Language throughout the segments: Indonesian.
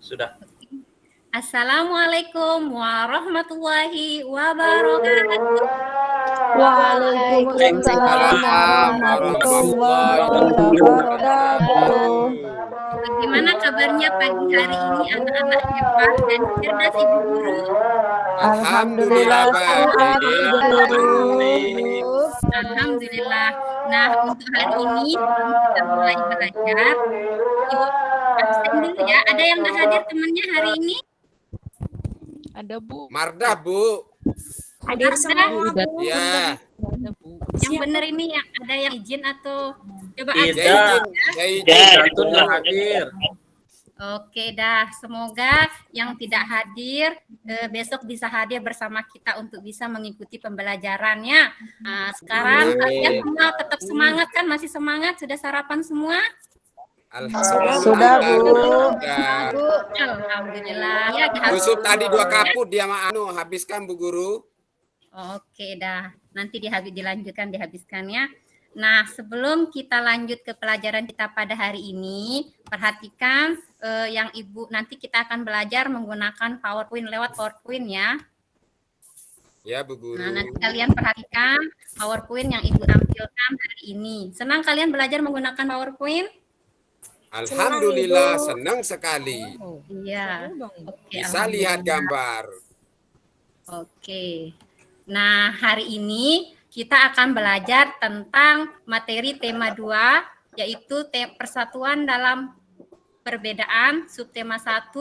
Sudah. Assalamualaikum warahmatullahi wabarakatuh. Waalaikumsalam warahmatullahi wabarakatuh. Bagaimana kabarnya pagi hari ini anak-anak hebat dan cerdas Ibu Guru? Alhamdulillah sehat Ibu Guru. Alhamdulillah. Nah, untuk hari ini sebelum kita mulai belajar, yuk absen dulu ya. Ada yang nggak hadir temannya hari ini? Ada Bu. Mardah Bu. Hadir semua. Ya. Yang benar ini yang ada yang izin atau coba Tidak. Jatun nggak hadir. Oke dah, semoga yang tidak hadir besok bisa hadir bersama kita untuk bisa mengikuti pembelajarannya. Nah, sekarang kalian semua tetap semangat kan? Masih semangat? Sudah sarapan semua? Alhamdulillah. Sudah, Bu. Alhamdulillah. Ya, Yusuf tadi 2 kaput dia habiskan Bu Guru. Oke dah, nanti dihabiskannya. Nah, sebelum kita lanjut ke pelajaran kita pada hari ini, perhatikan yang Ibu, nanti kita akan belajar menggunakan lewat PowerPoint ya. Ya Bu Guru. Nah, nanti kalian perhatikan PowerPoint yang Ibu tampilkan hari ini. Senang kalian belajar menggunakan PowerPoint? Alhamdulillah, senang sekali. Iya. Oke, Bisa lihat gambar. Oke. Nah, hari ini kita akan belajar tentang materi tema 2, yaitu persatuan dalam perbedaan, subtema 1,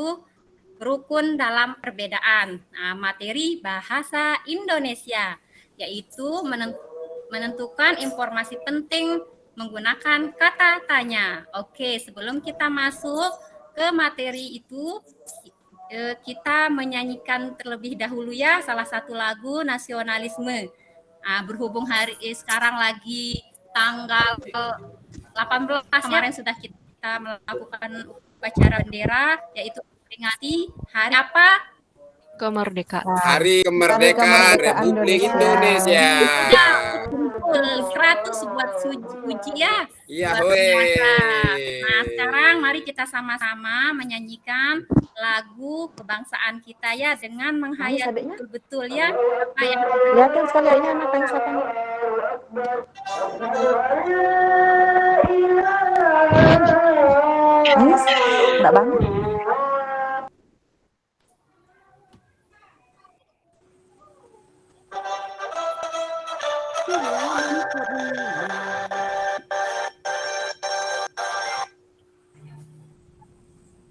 rukun dalam perbedaan. Nah, materi bahasa Indonesia, yaitu menentukan informasi penting menggunakan kata tanya. Oke, sebelum kita masuk ke materi itu, kita menyanyikan terlebih dahulu ya salah satu lagu nasionalisme. Nah, berhubung sekarang lagi tanggal 18 kemarin sudah kita melakukan upacara bendera, yaitu memperingati hari apa? Kemerdekaan. Hari Kemerdekaan Republik Indonesia. Ya, betul. 100 buat Suji ya. Iya, Nah, sekarang mari kita sama-sama menyanyikan lagu kebangsaan kita ya dengan menghayati betul-betul ya apa yang Lihatin sekali ini anak yang siapa? Enggak banget.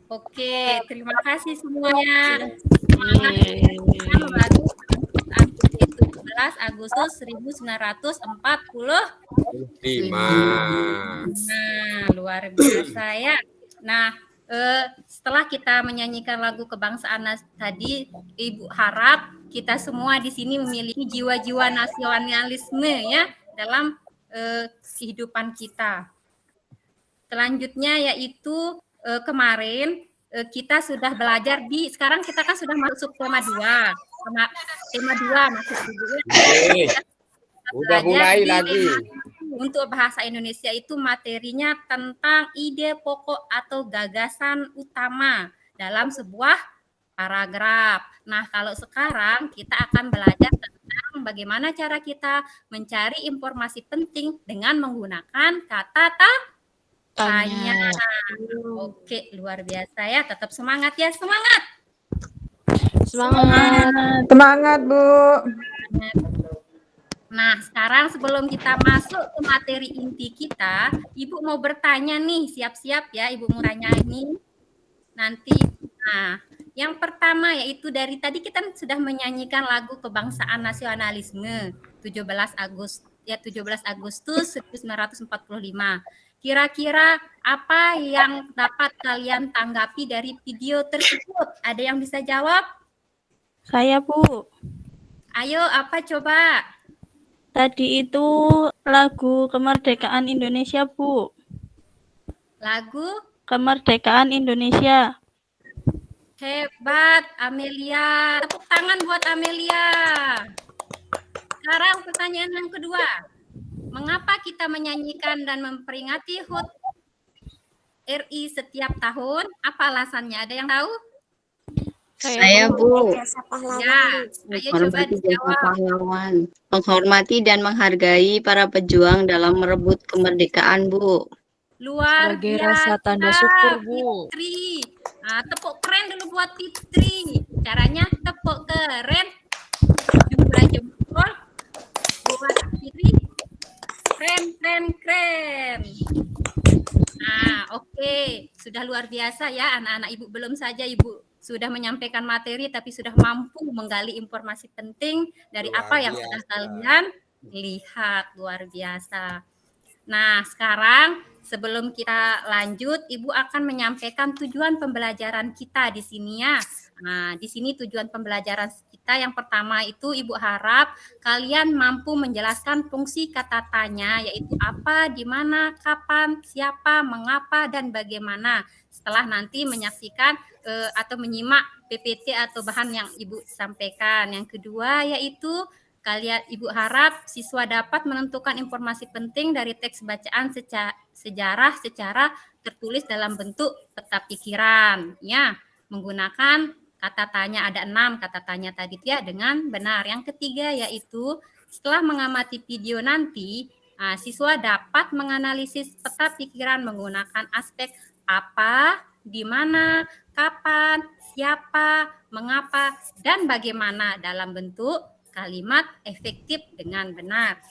Oke, terima kasih semuanya. Semangat lagu 17 Agustus 1945. Nah, luar biasa ya. Nah, setelah kita menyanyikan lagu kebangsaan tadi, Ibu harap kita semua di sini memiliki jiwa-jiwa nasionalisme ya dalam kehidupan kita. Selanjutnya yaitu kemarin kita sudah belajar sekarang kita kan sudah masuk tema 2. Tema 2 maksud Ibu. Udah mulai lagi. Untuk bahasa Indonesia itu materinya tentang ide pokok atau gagasan utama dalam sebuah paragraf. Nah, kalau sekarang kita akan belajar tentang bagaimana cara kita mencari informasi penting dengan menggunakan kata tanya. Oke, luar biasa ya. Tetap semangat ya, semangat. Semangat, Bu. Nah, sekarang sebelum kita masuk ke materi inti kita, Ibu mau bertanya nih, siap-siap ya Ibu mau tanya ini nanti. Nah, yang pertama yaitu dari tadi kita sudah menyanyikan lagu kebangsaan nasionalisme 17 Agustus 1945. Kira-kira apa yang dapat kalian tanggapi dari video tersebut? Ada yang bisa jawab? Saya, Bu. Ayo, apa coba? Tadi itu lagu Kemerdekaan Indonesia, Bu. Lagu? Kemerdekaan Indonesia. Hebat, Amelia. Tepuk tangan buat Amelia. Sekarang pertanyaan yang kedua. Mengapa kita menyanyikan dan memperingati HUT RI setiap tahun? Apa alasannya? Ada yang tahu? Saya, Bu. Ya, ayo coba Menghormati jasa dijawab. pahlawan. Menghormati dan menghargai para pejuang dalam merebut kemerdekaan, Bu. Luar Sebagai biasa, rasa tanda syukur, Bu. Fitri. Nah, tepuk keren dulu buat Fitri. Caranya tepuk keren. Jumlah jempol buat Fitri. Keren, keren, keren. Nah, oke. Sudah luar biasa ya anak-anak Ibu. Belum saja Ibu sudah menyampaikan materi, tapi sudah mampu menggali informasi penting dari Luar apa yang biasa. sudah kalian lihat. Luar biasa. Nah, sekarang sebelum kita lanjut, Ibu akan menyampaikan tujuan pembelajaran kita di sini ya. Nah, di sini tujuan pembelajaran kita yang pertama itu Ibu harap kalian mampu menjelaskan fungsi kata tanya, yaitu apa, di mana, kapan, siapa, mengapa, dan bagaimana. Setelah nanti menyaksikan atau menyimak PPT atau bahan yang Ibu sampaikan. Yang kedua yaitu Ibu harap siswa dapat menentukan informasi penting dari teks bacaan sejarah secara tertulis dalam bentuk peta pikiran. Ya, menggunakan kata tanya, ada 6 kata tanya tadi ya dengan benar. Yang ketiga yaitu setelah mengamati video nanti, siswa dapat menganalisis peta pikiran menggunakan aspek apa, di mana, kapan, siapa, mengapa, dan bagaimana dalam bentuk kalimat efektif dengan benar.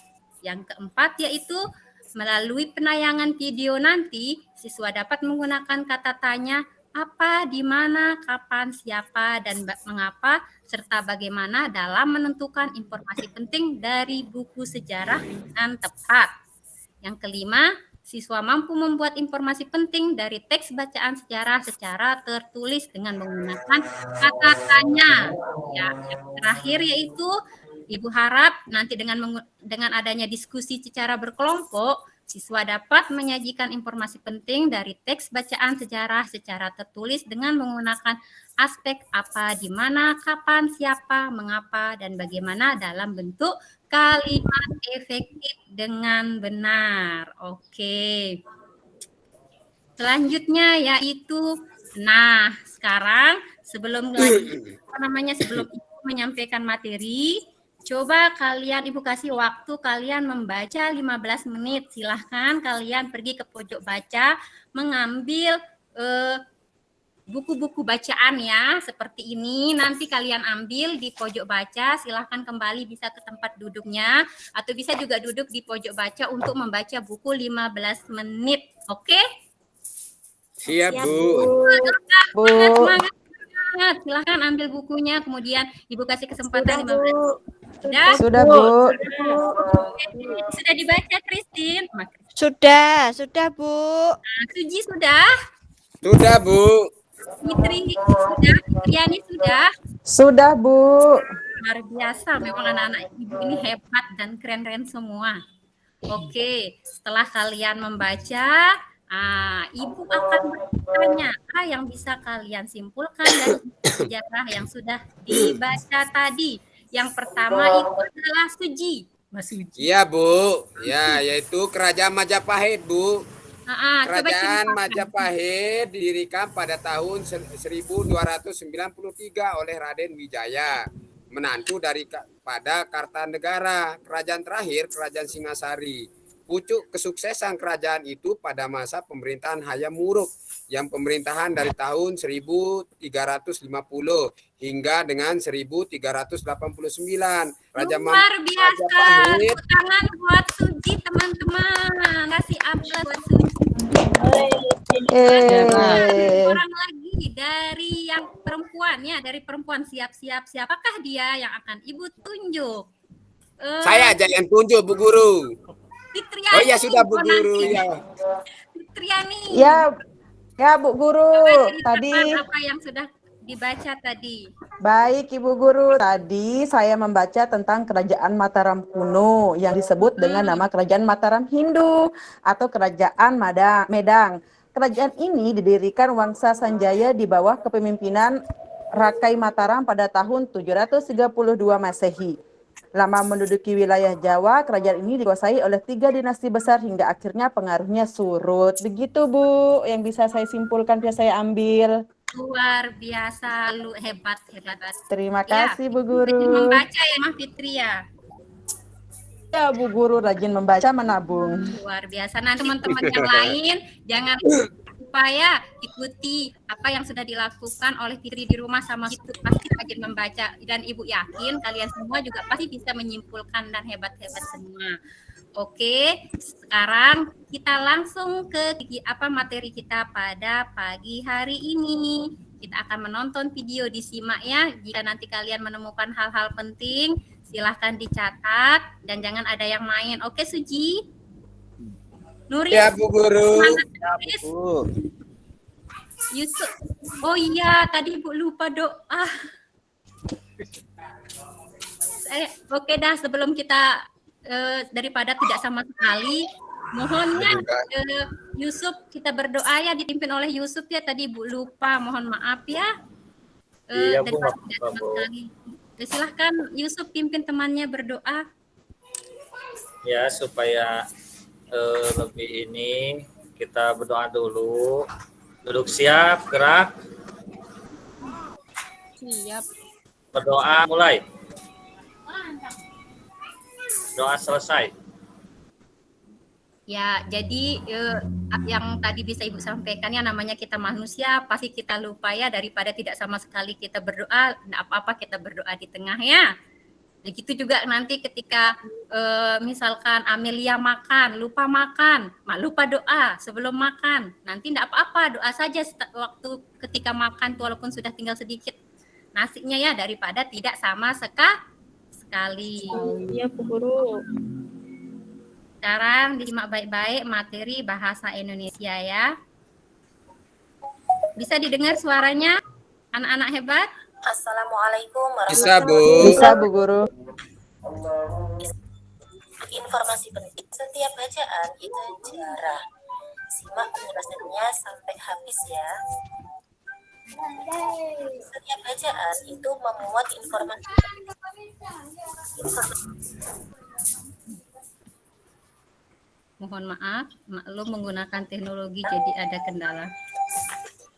Yang keempat yaitu melalui penayangan video nanti, siswa dapat menggunakan kata tanya apa, di mana, kapan, siapa, dan mengapa, serta bagaimana dalam menentukan informasi penting dari buku sejarah dengan tepat. Yang kelima, siswa mampu membuat informasi penting dari teks bacaan sejarah secara tertulis dengan menggunakan kata tanya. Ya, yang terakhir yaitu Ibu harap nanti dengan adanya diskusi secara berkelompok, siswa dapat menyajikan informasi penting dari teks bacaan sejarah secara tertulis dengan menggunakan aspek apa, di mana, kapan, siapa, mengapa, dan bagaimana dalam bentuk kalimat efektif dengan benar. Oke. Selanjutnya yaitu, nah sekarang sebelum Ibu menyampaikan materi, coba Ibu kasih waktu kalian membaca 15 menit. Silahkan kalian pergi ke pojok baca, mengambil buku-buku bacaan ya, seperti ini. Nanti kalian ambil di pojok baca, silahkan kembali bisa ke tempat duduknya, atau bisa juga duduk di pojok baca untuk membaca buku 15 menit. Oke? Siap, Bu. Semangat. Silahkan ambil bukunya, kemudian Ibu kasih kesempatan 15 menit. Sudah, Bu. Sudah dibaca, Christine? Sudah, Bu. Suji sudah? Sudah, Bu. Fitri sudah? Triani sudah? Sudah, Bu. Luar biasa, memang anak-anak Ibu ini hebat dan keren-keren semua. Oke, setelah kalian membaca, Ibu akan bertanya apa yang bisa kalian simpulkan dari sejarah yang sudah dibaca tadi. Yang pertama itu adalah Suji. Mas Suji. Iya, Bu. Ya, yaitu Kerajaan Majapahit, Bu. Kerajaan Coba Majapahit didirikan pada tahun 1293 oleh Raden Wijaya, menantu pada Kartanegara. Kerajaan terakhir, Kerajaan Singasari. Pucuk kesuksesan kerajaan itu pada masa pemerintahan Hayam Wuruk yang pemerintahan dari tahun 1350 hingga dengan 1389. Luar biasa. Tepuk tangan buat Suji, teman-teman. Kasih aplaus buat Suji. Orang lagi dari yang perempuan ya, dari perempuan siap-siap. Siapakah dia yang akan Ibu tunjuk? Saya aja yang tunjuk, Bu Guru. Fitriani. Oh ya sudah, Bu Guru ya. Fitriani. Ya, Bu Guru. Tadi apa yang sudah dibaca tadi? Baik, Ibu Guru. Tadi saya membaca tentang Kerajaan Mataram kuno yang disebut dengan nama Kerajaan Mataram Hindu atau Kerajaan Medang. Kerajaan ini didirikan Wangsa Sanjaya di bawah kepemimpinan Rakai Mataram pada tahun 732 Masehi. Lama menduduki wilayah Jawa, kerajaan ini dikuasai oleh 3 dinasti besar hingga akhirnya pengaruhnya surut. Begitu Bu, yang bisa saya simpulkan, bisa saya ambil. Luar biasa, lu hebat. Terima Ya, kasih Bu rajin Guru. membaca ya Mah Fitri ya. Ya Bu Guru, rajin membaca menabung. Luar biasa. Nah, teman-teman yang lain jangan lupa ya ikuti apa yang sudah dilakukan oleh Fitri di rumah sama itu, pasti rajin membaca dan Ibu yakin kalian semua juga pasti bisa menyimpulkan dan hebat-hebat semua. Oke, sekarang kita langsung ke materi kita pada pagi hari ini. Kita akan menonton video, disimak ya. Jika nanti kalian menemukan hal-hal penting, silahkan dicatat dan jangan ada yang main. Oke, Suji? Nuris? Ya Bu Guru. Nuris? Yusuf? Oh iya, tadi Bu lupa doa. Oke dah, sebelum kita daripada tidak sama sekali, mohonnya Yusuf kita berdoa ya, dipimpin oleh Yusuf ya, tadi Bu lupa, mohon maaf ya. Iya Bu, Daripada tidak sama sekali. Silahkan Yusuf pimpin temannya berdoa. ya supaya lebih ini kita berdoa dulu. Duduk siap, gerak. Siap. Berdoa mulai. Doa selesai. Ya, jadi yang tadi bisa Ibu sampaikan ya, namanya kita manusia, pasti kita lupa ya, daripada tidak sama sekali kita berdoa, tidak apa-apa kita berdoa di tengah ya. Begitu juga nanti ketika misalkan Amelia makan, lupa doa sebelum makan, nanti tidak apa-apa, doa saja waktu ketika makan walaupun sudah tinggal sedikit nasinya ya, daripada tidak sama sekali. Iya Bu Guru. Sekarang disimak baik-baik materi bahasa Indonesia ya. Bisa didengar suaranya anak-anak hebat? Assalamualaikum Bisa Bu. Bisa Bu Guru. Informasi penting. Setiap bacaan itu sejarah. Simak penjelasannya sampai habis ya. Setiap bacaan itu memuat informasi. Mohon maaf, maklum menggunakan teknologi jadi ada kendala.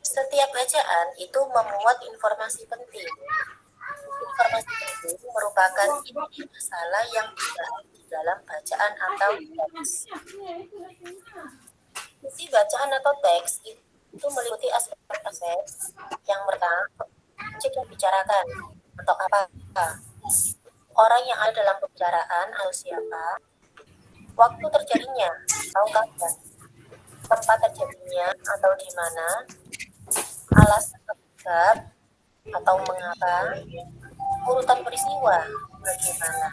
Setiap bacaan itu memuat informasi penting. Informasi penting merupakan inti masalah yang dibahas di dalam bacaan atau teks. Isi bacaan atau teks itu meliputi aspek-aspek yang pertama, subjek yang dibicarakan atau apa, orang yang ada dalam pembicaraan atau siapa, waktu terjadinya atau kapan, tempat terjadinya atau di mana, alasan sebab atau mengapa, urutan peristiwa bagaimana.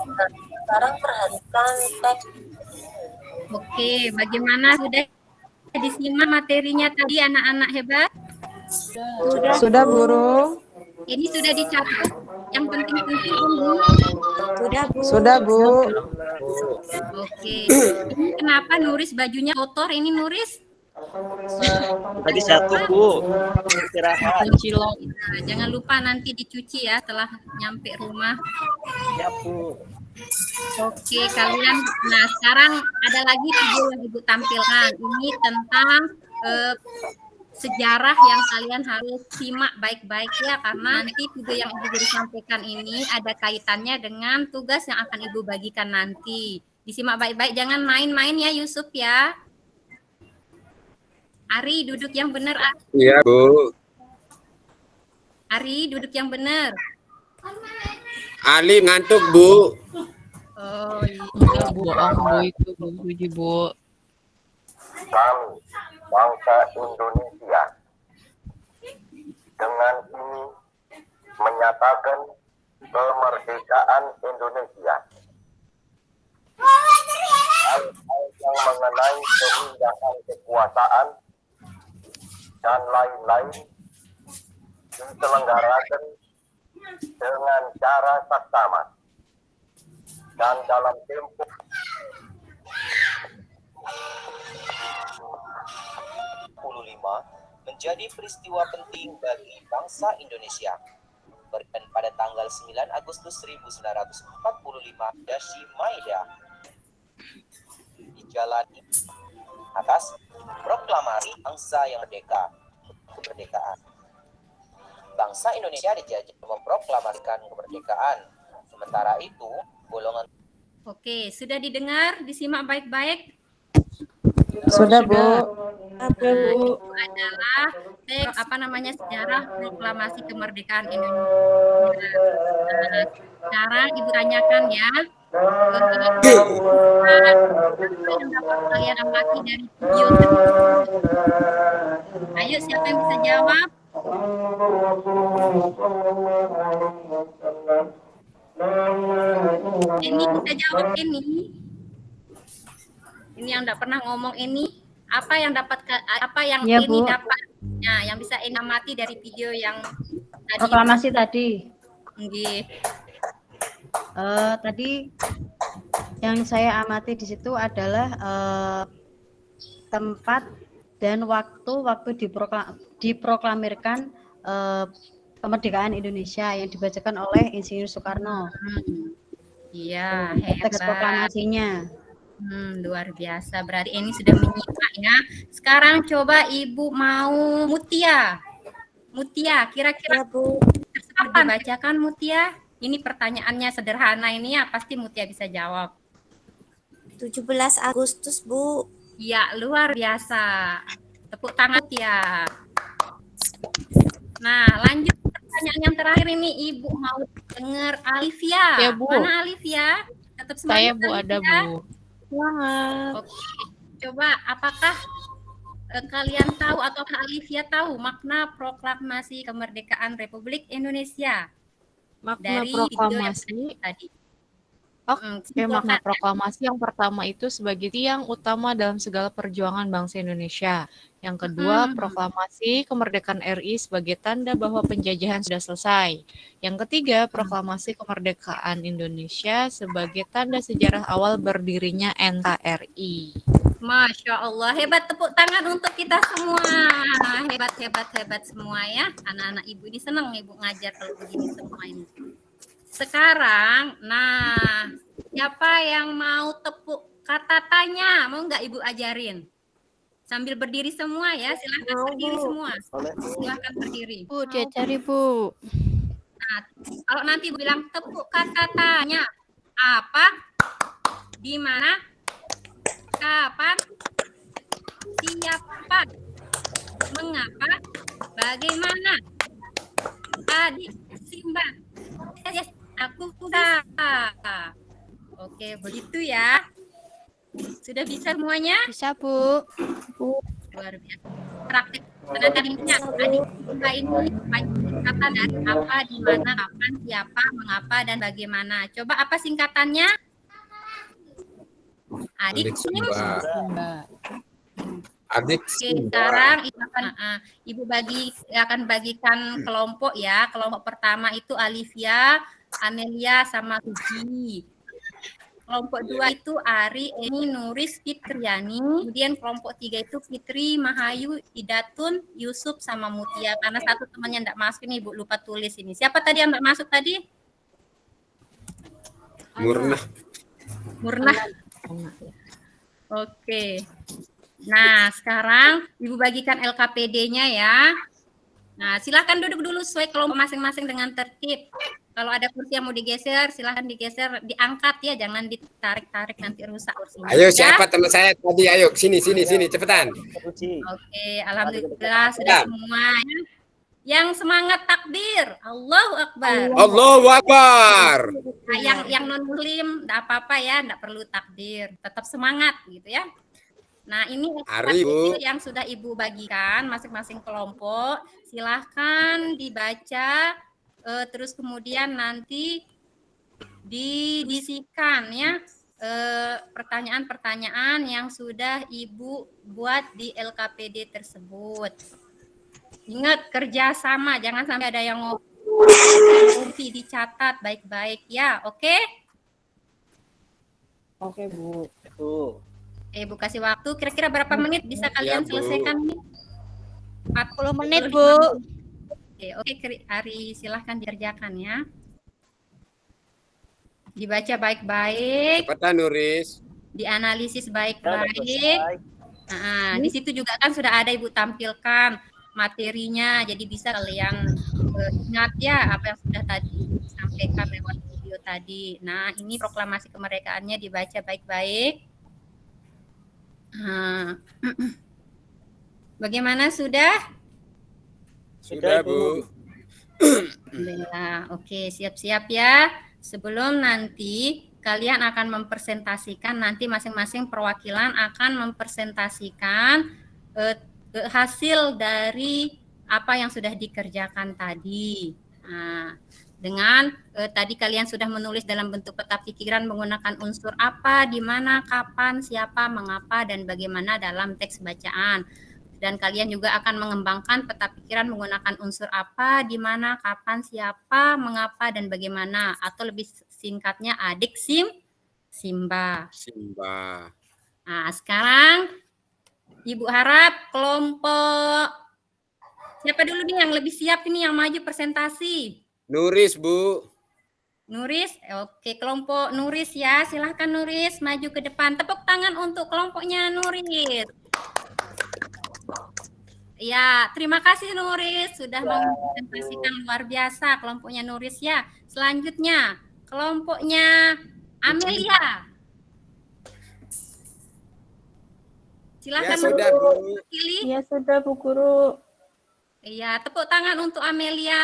Nah, sekarang perhatikan teks. Oke, bagaimana sudah disimak materinya tadi anak-anak hebat? Sudah Guru. Ini sudah dicatat yang penting-penting Bu. Sudah Bu. Oke. Ini kenapa Nuris bajunya kotor? Ini Nuris? Tadi satu Bu, istirahat. Nah, jangan lupa nanti dicuci ya setelah nyampe rumah. Ya Bu. Oke, kalian. Nah, sekarang ada lagi video yang Ibu tampilkan. Ini tentang sejarah yang kalian harus simak baik-baik ya, karena nanti video yang Ibu Guru sampaikan ini ada kaitannya dengan tugas yang akan Ibu bagikan nanti. Disimak baik-baik, jangan main-main ya Yusuf ya. Ari, duduk yang benar. Iya Bu. Ari, duduk yang benar. Ali ngantuk Bu. Oh iya. Bohong Bu, itu Bu Suji Bu. Kami, bangsa Indonesia, dengan ini menyatakan kemerdekaan Indonesia. Hal-hal yang mengenai pemindahan kekuasaan dan lain-lain diselenggarakan dengan cara saksama dan dalam tempo 25 menjadi peristiwa penting bagi bangsa Indonesia. pada tanggal 9 Agustus 1945 Dashi Maida dijalani atas proklamasi bangsa yang merdeka, kemerdekaan. Bangsa Indonesia dijajah memproklamasikan kemerdekaan. Sementara itu, golongan. Oke, sudah didengar, disimak baik-baik. Sudah, Bu. Itu adalah teks sejarah proklamasi kemerdekaan Indonesia. Nah, sekarang Ibu tanyakan ya. Apa yang dapat kalian amati dari video tersebut? Ayo, siapa yang bisa jawab? Ini bisa jawab ini. Ini yang tidak pernah ngomong ini. Apa yang Ya, ini Bu. dapat? Nah, yang bisa ini amati dari video yang tadi. Proklamasi tadi. Nggih. Tadi yang saya amati di situ adalah tempat dan waktu diproklamirkan kemerdekaan Indonesia yang dibacakan oleh Insinyur Soekarno. Iya, Teks hebat. proklamasinya. Luar biasa. Berarti ini sudah menyimak ya. Sekarang coba Ibu mau Mutia. Mutia, kira-kira kapan dibacakan Mutia? Ini pertanyaannya sederhana ini ya, pasti Mutia bisa jawab. 17 Agustus, Bu. Ya, luar biasa. Tepuk tangan ya. Nah, lanjut pertanyaan yang terakhir ini. Ibu mau dengar Alivia. Ya, Bu. Mana Alivia? Tetap semangat. Saya, Bu, ada, Alivia. Bu. Semangat. Oke. Coba apakah kalian tahu atau Alivia tahu makna proklamasi kemerdekaan Republik Indonesia? Makna Dari video yang proklamasi tadi. Oke, makna proklamasi yang pertama itu sebagai tiang utama dalam segala perjuangan bangsa Indonesia. Yang kedua, proklamasi kemerdekaan RI sebagai tanda bahwa penjajahan sudah selesai. Yang ketiga, proklamasi kemerdekaan Indonesia sebagai tanda sejarah awal berdirinya NKRI. Masya Allah, hebat, tepuk tangan untuk kita semua. Hebat semua ya. Anak-anak Ibu ini senang Ibu ngajar kalau begini semua ini. Sekarang, nah, siapa yang mau tepuk kata tanya? Mau nggak Ibu ajarin? Sambil berdiri semua ya, silahkan berdiri semua. Silahkan berdiri. Bu, diajari, Bu. Nah, kalau nanti Ibu bilang tepuk kata tanya, apa, di mana, kapan, siapa, mengapa, bagaimana, adik, Simba, yes, aku sudah. Oke, begitu ya. Sudah bisa semuanya? Bisa, Bu. Luar biasa. Praktik tenaga lincah. Adik Simba ini kata dari apa, di mana, kapan, siapa, mengapa, dan bagaimana. Coba apa singkatannya? Adik Simba. Adik Oke, sekarang Ibu akan bagikan kelompok ya. Kelompok pertama itu Alivia, Amelia, sama Suji. Kelompok 2 itu Ari, Eni, Nuris, Fitriani. Kemudian kelompok 3 itu Fitri, Mahayu, Idatun, Yusuf, sama Mutia. Karena satu temannya enggak masuk ini Ibu lupa tulis ini. Siapa tadi yang enggak masuk tadi? Murna. Oke. Nah, sekarang Ibu bagikan LKPD-nya ya. Nah, silahkan duduk dulu sesuai kelompok masing-masing dengan tertib. Kalau ada kursi yang mau digeser, silahkan digeser, diangkat ya, jangan ditarik-tarik nanti rusak kursinya. Ayo, ya. siapa teman saya tadi? Ayo, sini, cepetan. Oke, alhamdulillah sudah semua ya. Yang semangat takbir, Allahu Akbar. Allahu Akbar. Nah, yang non muslim enggak apa-apa ya, enggak perlu takbir, tetap semangat gitu ya. Nah, ini yang sudah Ibu bagikan masing-masing kelompok. Silahkan dibaca, terus kemudian nanti didisikan ya pertanyaan-pertanyaan yang sudah Ibu buat di LKPD tersebut. Ingat, kerjasama, jangan sampai ada yang ngopi, dicatat baik-baik ya, oke? Oke, Bu. Bu kasih waktu, kira-kira berapa menit bisa kalian selesaikan ini? 40 menit, Bu. Oke, Ari silahkan dikerjakan ya. Dibaca baik-baik. Cepetan Nuris. Dianalisis baik-baik. Nah, di situ juga kan sudah ada Ibu tampilkan materinya, jadi bisa kalian ingat ya apa yang sudah tadi disampaikan lewat video tadi. Nah, ini proklamasi kemerdekaannya dibaca baik-baik. Nah, bagaimana sudah? Sudah, Bu. Alhamdulillah. Oke, siap-siap ya. Sebelum nanti kalian akan mempresentasikan, nanti masing-masing perwakilan akan mempresentasikan hasil dari apa yang sudah dikerjakan tadi. Nah, dengan tadi kalian sudah menulis dalam bentuk peta pikiran menggunakan unsur apa, di mana, kapan, siapa, mengapa, dan bagaimana dalam teks bacaan. Dan kalian juga akan mengembangkan peta pikiran menggunakan unsur apa, di mana, kapan, siapa, mengapa, dan bagaimana. Atau lebih singkatnya adik Simba. Nah, sekarang Ibu harap kelompok siapa dulu nih yang lebih siap ini yang maju presentasi? Nuris, Bu. Nuris, oke, kelompok Nuris ya. Silahkan Nuris maju ke depan. Tepuk tangan untuk kelompoknya Nuris. Ya, terima kasih Nuris sudah mempresentasikan luar biasa kelompoknya Nuris ya. Selanjutnya kelompoknya Amelia. Silakan Ya sudah, Bu. Ya sudah Bu Guru. Iya, tepuk tangan untuk Amelia.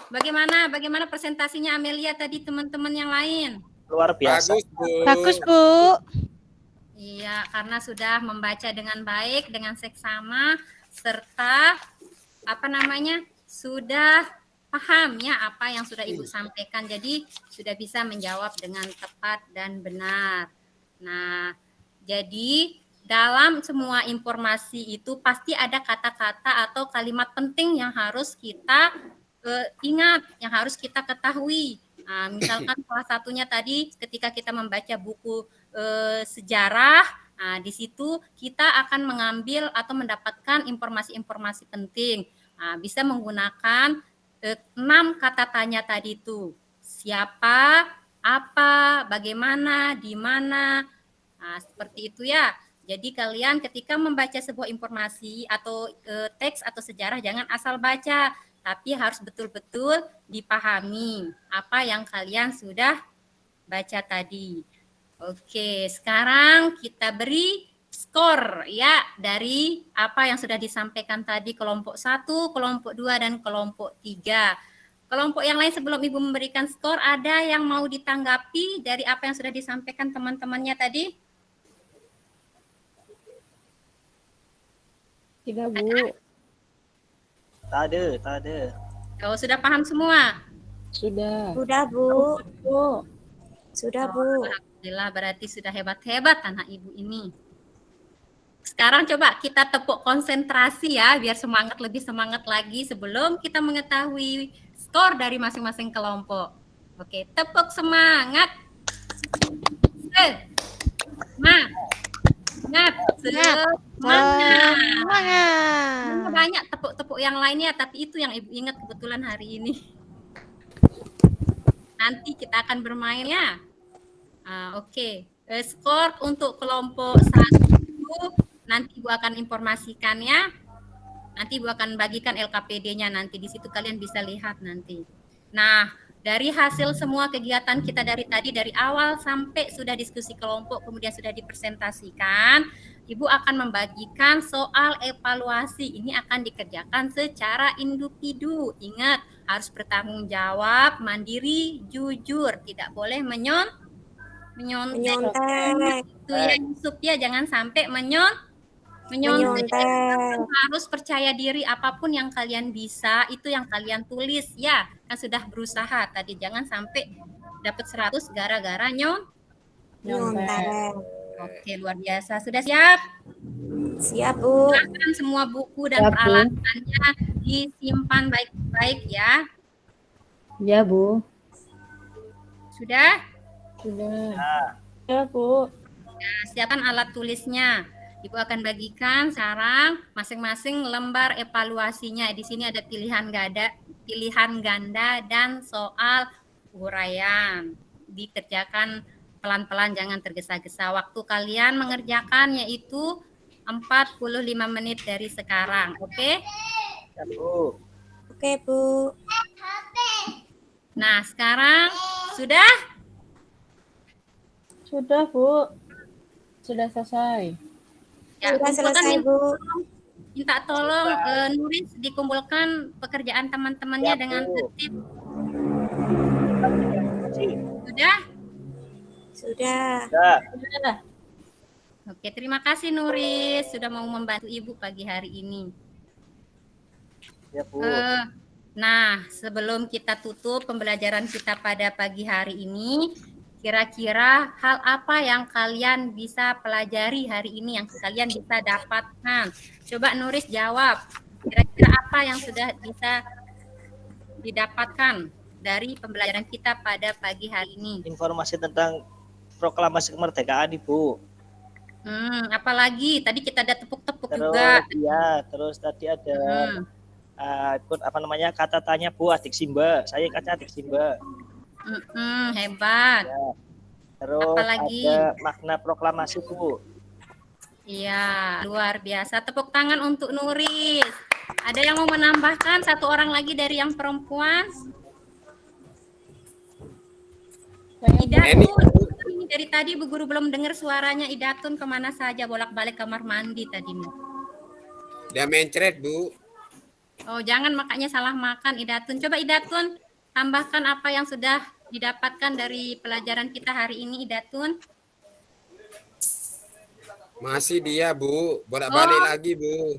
Bagaimana presentasinya Amelia tadi teman-teman yang lain? Luar biasa. Bagus, Bu. Bagus, Bu. Iya, karena sudah membaca dengan baik, dengan seksama, serta sudah paham ya apa yang sudah Ibu sampaikan. Jadi sudah bisa menjawab dengan tepat dan benar. Nah, jadi dalam semua informasi itu pasti ada kata-kata atau kalimat penting yang harus kita ingat, yang harus kita ketahui. Nah, misalkan salah satunya tadi ketika kita membaca buku sejarah, nah, di situ kita akan mengambil atau mendapatkan informasi-informasi penting. Nah, bisa menggunakan 6 kata tanya tadi itu. Siapa, apa, bagaimana, di mana. Nah, seperti itu ya. Jadi kalian ketika membaca sebuah informasi atau teks atau sejarah jangan asal baca, tapi harus betul-betul dipahami apa yang kalian sudah baca tadi. Oke, sekarang kita beri skor ya dari apa yang sudah disampaikan tadi kelompok 1, kelompok 2, dan kelompok 3. Kelompok yang lain sebelum Ibu memberikan skor, ada yang mau ditanggapi dari apa yang sudah disampaikan teman-temannya tadi? Tidak, Bu. Tak ada. Kau sudah paham semua? Sudah. Sudah, Bu. Bu. Sudah, Bu. Alhamdulillah, berarti sudah hebat-hebat anak Ibu ini. Sekarang coba kita tepuk konsentrasi ya, biar lebih semangat lagi sebelum kita mengetahui skor dari masing-masing kelompok. Oke, tepuk semangat. Semangat. Banyak tepuk-tepuk yang lainnya, tapi itu yang Ibu ingat kebetulan hari ini. Nanti kita akan bermain ya. Oke. Skor untuk kelompok 1 nanti Ibu akan informasikan ya. Nanti Ibu akan bagikan LKPD-nya nanti. Di situ kalian bisa lihat nanti. Nah, dari hasil semua kegiatan kita dari tadi, dari awal sampai sudah diskusi kelompok, kemudian sudah dipresentasikan, Ibu akan membagikan soal evaluasi. Ini akan dikerjakan secara individu. Ingat, harus bertanggung jawab, mandiri, jujur. Tidak boleh menyontek. Itu ya Yusuf ya, jangan sampai menyontek. Harus percaya diri, apapun yang kalian bisa, itu yang kalian tulis ya. Kan sudah berusaha tadi, jangan sampai dapat 100 gara-gara nyontek. Oke, luar biasa. Sudah siap? Siap, Bu. Silakan semua buku dan peralatannya disimpan baik-baik ya. Ya, Bu. Sudah? Sudah. Ya, Bu. Nah, siapkan alat tulisnya. Ibu akan bagikan sekarang masing-masing lembar evaluasinya. Di sini ada pilihan ganda dan soal uraian. Dikerjakan pelan-pelan, jangan tergesa-gesa. Waktu kalian mengerjakan yaitu 45 menit dari sekarang. Oke? Ya, Bu. Oke, Bu. Nah, sekarang sudah? Sudah, Bu. Sudah selesai. Ya, Sudah selesai, Bu. Minta tolong Nuris dikumpulkan pekerjaan teman-temannya Ya, dengan Bu. tertib. Sudah? Sudah. Sudah. Oke, terima kasih Nuris sudah mau membantu Ibu pagi hari ini. Ya, Bu. Nah, sebelum kita tutup pembelajaran kita pada pagi hari ini, kira-kira hal apa yang kalian bisa pelajari hari ini, yang kalian bisa dapatkan? Coba Nuris jawab. Kira-kira apa yang sudah bisa didapatkan dari pembelajaran kita pada pagi hari ini? Informasi tentang proklamasi kemerdekaan, Ibu. Apalagi tadi kita ada tepuk-tepuk Terus, juga. iya, terus tadi ada ikut apa namanya kata tanya Bu adik Simba. Saya ingatnya adik Simba. Hebat. Ya. Terus Apalagi? ada makna proklamasi, Bu. Iya, luar biasa. Tepuk tangan untuk Nuris. Ada yang mau menambahkan satu orang lagi dari yang perempuan? Idatun. Ini dari tadi Bu Guru belum dengar suaranya. Idatun kemana saja, bolak-balik kamar mandi tadi. Dia mencret, Bu. Oh, jangan makanya salah makan Idatun. Coba Idatun tambahkan apa yang sudah didapatkan dari pelajaran kita hari ini, Idatun. Masih dia, Bu. Bolak-balik lagi, Bu.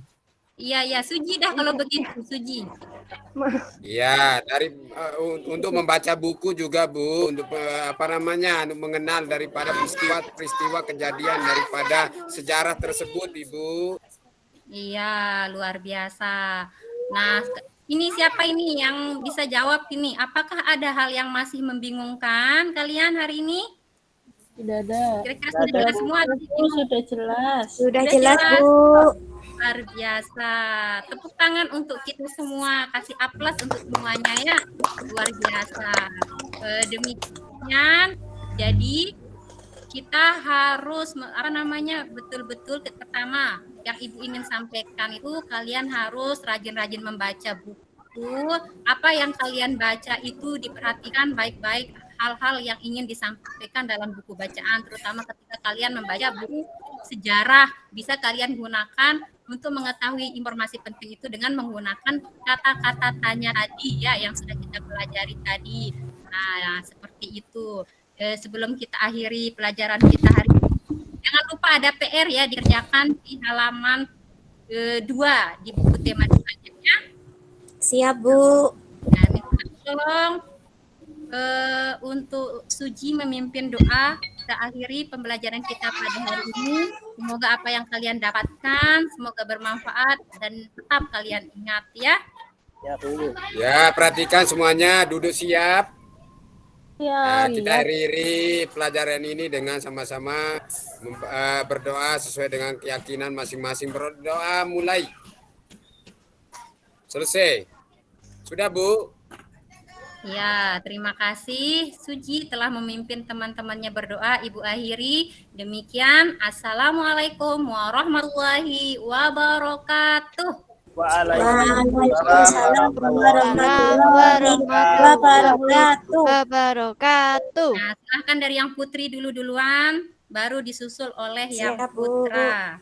Iya, Suji dah kalau begitu, Suji. Iya, dari untuk membaca buku juga, Bu, untuk untuk mengenal daripada peristiwa kejadian daripada sejarah tersebut, Ibu. Iya, luar biasa. Nah, ini siapa ini yang bisa jawab ini? Apakah ada hal yang masih membingungkan kalian hari ini? Tidak ada. Kira-kira sudah jelas semua? Sudah jelas. Sudah jelas, Bu. Luar biasa. Tepuk tangan untuk kita semua. Kasih aplaus untuk semuanya ya. Luar biasa. Demikian. Jadi kita harus betul-betul pertama yang Ibu ingin sampaikan itu kalian harus rajin-rajin membaca buku. Apa yang kalian baca itu diperhatikan baik-baik, hal-hal yang ingin disampaikan dalam buku bacaan, terutama ketika kalian membaca buku sejarah, bisa kalian gunakan untuk mengetahui informasi penting itu dengan menggunakan kata-kata tanya tadi ya yang sudah kita pelajari tadi. Nah, seperti itu. Sebelum kita akhiri pelajaran kita hari ini, jangan lupa ada PR ya dikerjakan di halaman 2 di buku tema selanjutnya. Siap, Bu. Nah, minta tolong untuk Suji memimpin doa. Kita akhiri pembelajaran kita pada hari ini. Semoga apa yang kalian dapatkan semoga bermanfaat dan tetap kalian ingat ya. Ya, Bu. Ya, perhatikan semuanya, duduk siap. Ya, Nah, kita akhiri pelajaran ini dengan sama-sama berdoa sesuai dengan keyakinan masing-masing. Berdoa mulai. Selesai. Sudah, Bu? Ya, terima kasih Suji telah memimpin teman-temannya berdoa. Ibu akhiri. Demikian. Assalamualaikum warahmatullahi wabarakatuh. Waalaikumsalam warahmatullahi wabarakatuh. Nah, silahkan dari yang putri duluan, baru disusul oleh yang putra.